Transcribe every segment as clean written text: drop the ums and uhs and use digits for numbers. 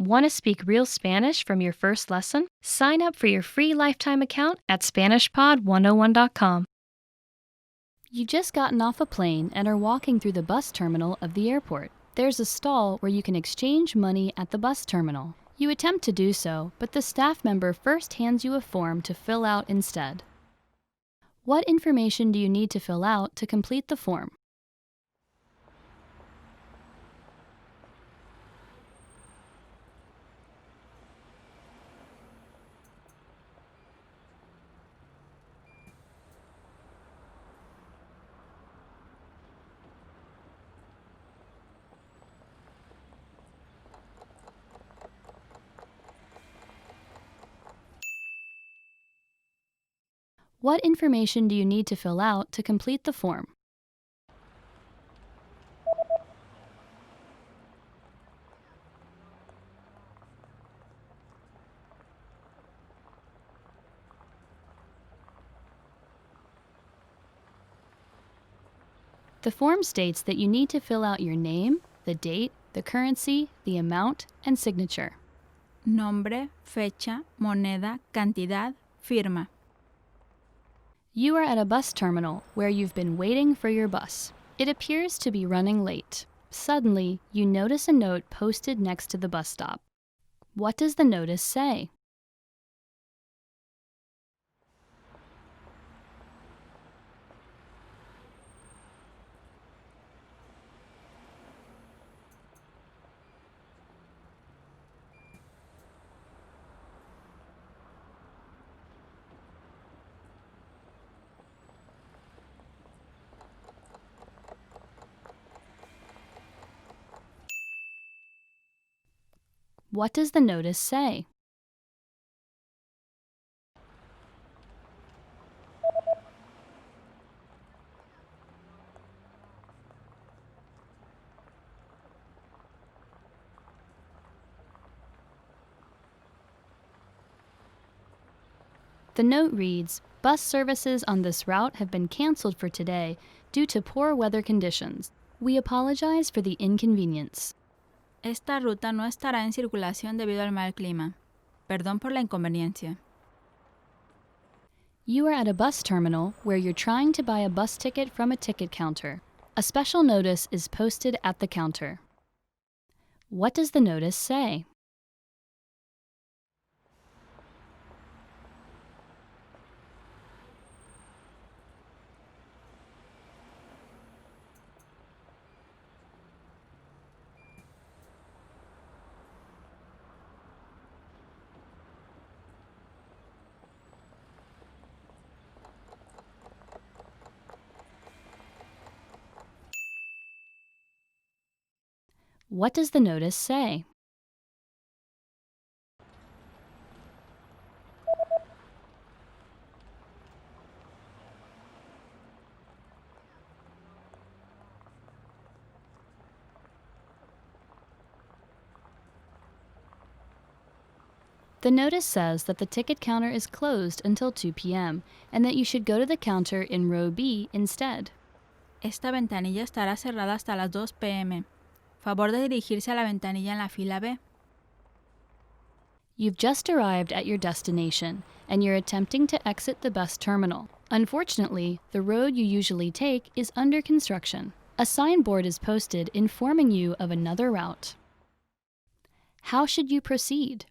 Want to speak real Spanish from your first lesson? Sign up for your free lifetime account at SpanishPod101.com. You just gotten off a plane and are walking through the bus terminal of the airport. There's a stall where you can exchange money at the bus terminal. You attempt to do so, but the staff member first hands you a form to fill out instead. What information do you need to fill out to complete the form? What information do you need to fill out to complete the form? The form states that you need to fill out your name, the date, the currency, the amount, and signature. Nombre, fecha, moneda, cantidad, firma. You are at a bus terminal where you've been waiting for your bus. It appears to be running late. Suddenly, you notice a note posted next to the bus stop. What does the notice say? What does the notice say? The note reads, "Bus services on this route have been canceled for today due to poor weather conditions. We apologize for the inconvenience." Esta ruta no estará en circulación debido al mal clima. Perdón por la inconveniencia. You are at a bus terminal where you're trying to buy a bus ticket from a ticket counter. A special notice is posted at the counter. What does the notice say? What does the notice say? The notice says that the ticket counter is closed until 2 p.m. and that you should go to the counter in row B instead. Esta ventanilla estará cerrada hasta las 2 p.m. Favor de dirigirse a la ventanilla en la fila B. You've just arrived at your destination, and you're attempting to exit the bus terminal. Unfortunately, the road you usually take is under construction. A signboard is posted informing you of another route. How should you proceed?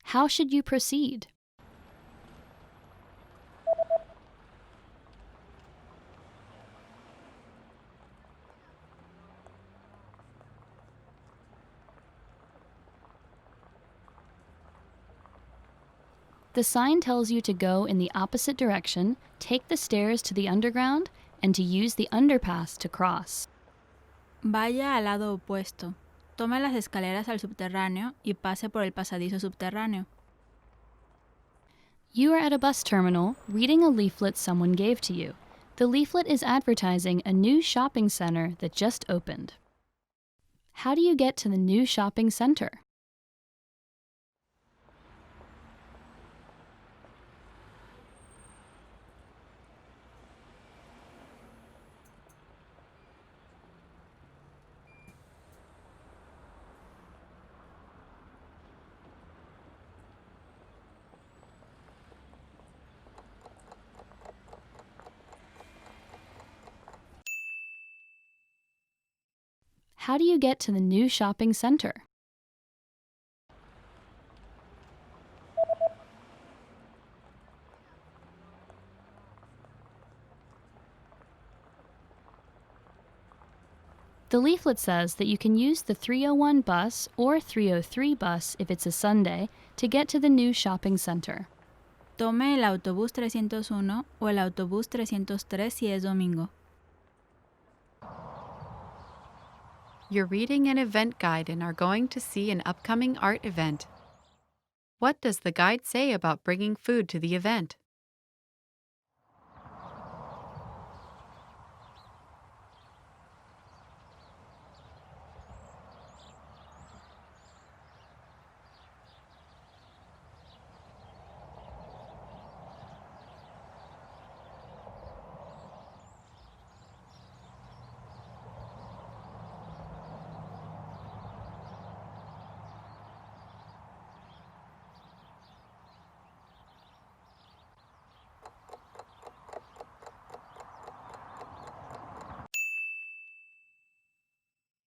How should you proceed? The sign tells you to go in the opposite direction, take the stairs to the underground, and to use the underpass to cross. Vaya al lado opuesto. Tome las escaleras al subterráneo y pase por el pasadizo subterráneo. You are at a bus terminal reading a leaflet someone gave to you. The leaflet is advertising a new shopping center that just opened. How do you get to the new shopping center? How do you get to the new shopping center? The leaflet says that you can use the 301 bus or 303 bus if it's a Sunday to get to the new shopping center. Tome el autobús 301 o el autobús 303 si es domingo. You're reading an event guide and are going to see an upcoming art event. What does the guide say about bringing food to the event?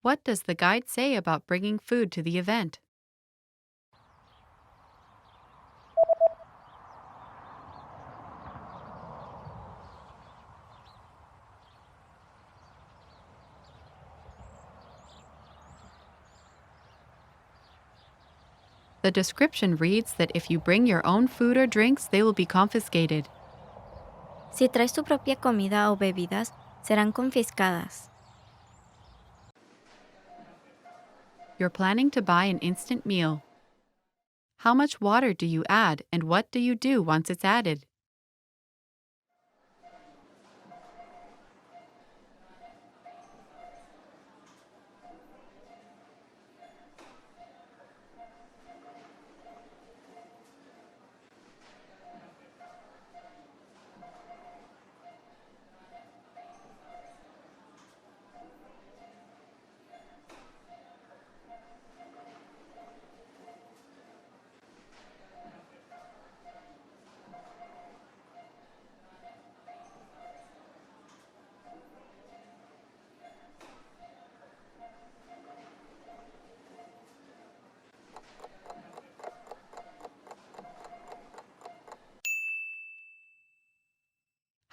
What does the guide say about bringing food to the event? The description reads that if you bring your own food or drinks, they will be confiscated. Si traes tu propia comida o bebidas, serán confiscadas. You're planning to buy an instant meal. How much water do you add and what do you do once it's added?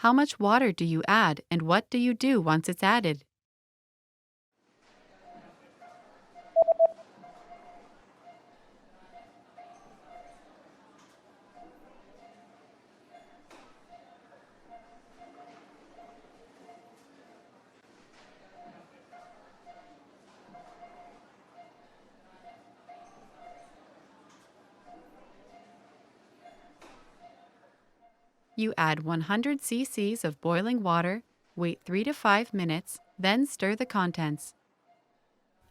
How much water do you add and what do you do once it's added? You add 100 cc's of boiling water, wait 3 to 5 minutes, then stir the contents.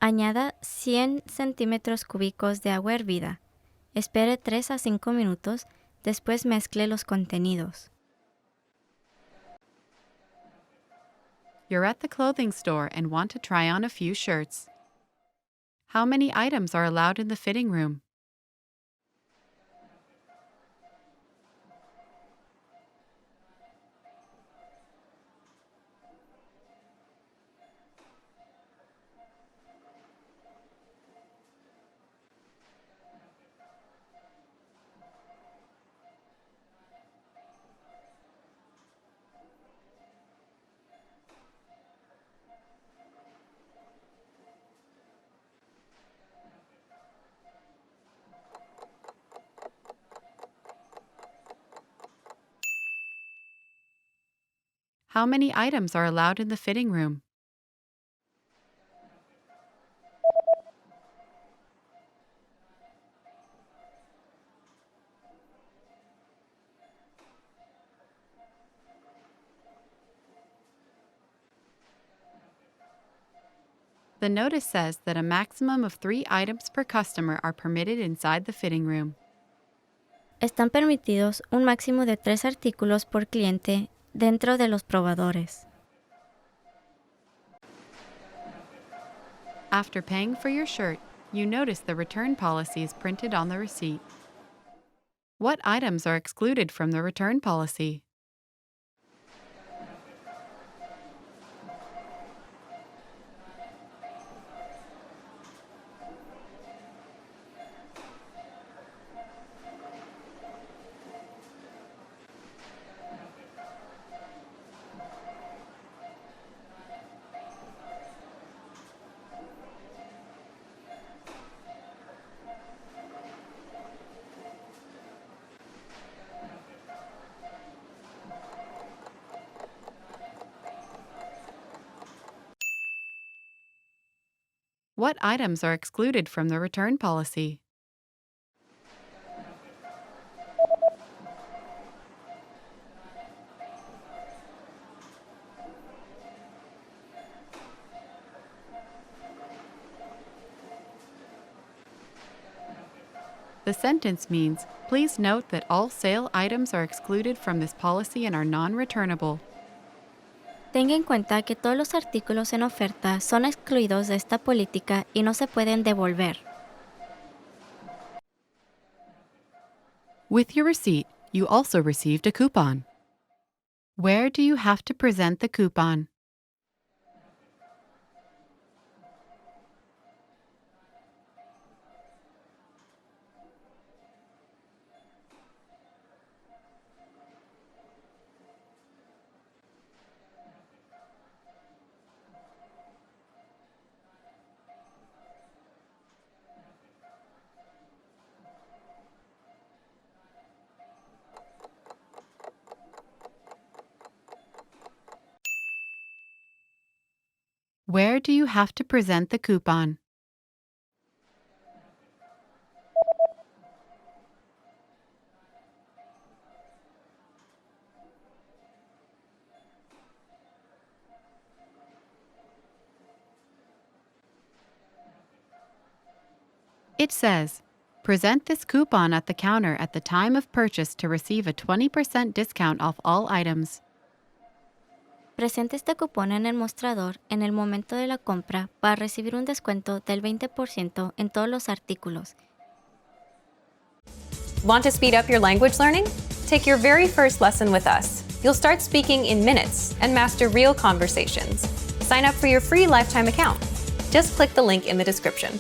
Añada 100 centímetros cúbicos de agua hervida. Espere 3 a 5 minutos, después mezcle los contenidos. You're at the clothing store and want to try on a few shirts. How many items are allowed in the fitting room? How many items are allowed in the fitting room? The notice says that a maximum of 3 items per customer are permitted inside the fitting room. Están permitidos un máximo de 3 artículos por cliente dentro de los probadores. After paying for your shirt, you notice the return policy is printed on the receipt. What items are excluded from the return policy? What items are excluded from the return policy? The sentence means, please note that all sale items are excluded from this policy and are non-returnable. Tenga en cuenta que todos los artículos en oferta son excluidos de esta política y no se pueden devolver. With your receipt, you also received a coupon. Where do you have to present the coupon? Where do you have to present the coupon? It says, present this coupon at the counter at the time of purchase to receive a 20% discount off all items. Presente este cupón en el mostrador en el momento de la compra para recibir un descuento del 20% en todos los artículos. Want to speed up your language learning? Take your very first lesson with us. You'll start speaking in minutes and master real conversations. Sign up for your free lifetime account. Just click the link in the description.